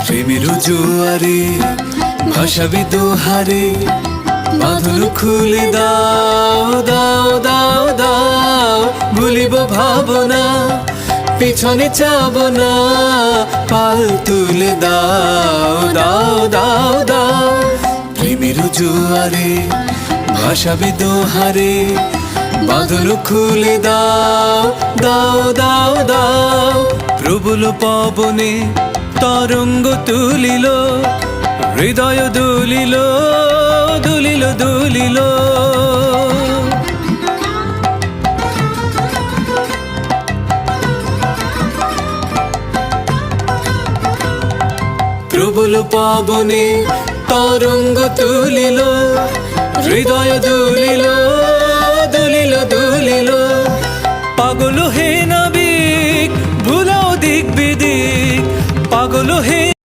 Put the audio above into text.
প্রেমের জোয়ারে ভাসাবি দোহারে, বাঁধন খুলে দাও দাও দাও দাও। ভুলিব ভাবনা, পিছনে যাব না, পাল তুলে দাও দাও দাও দাও। প্রেমের জোয়ারে ভাসাবি দোহারে, বাঁধন খুলে দাও দাও দাও দাও। প্রবল পবনে তরঙ্গ তুলিল, হৃদয় দুলিল দুলিল দুলিল। প্রবল পবনে তরঙ্গ তুলিল, হৃদয় দুলিল দুলিল দুলিল। পাগল হে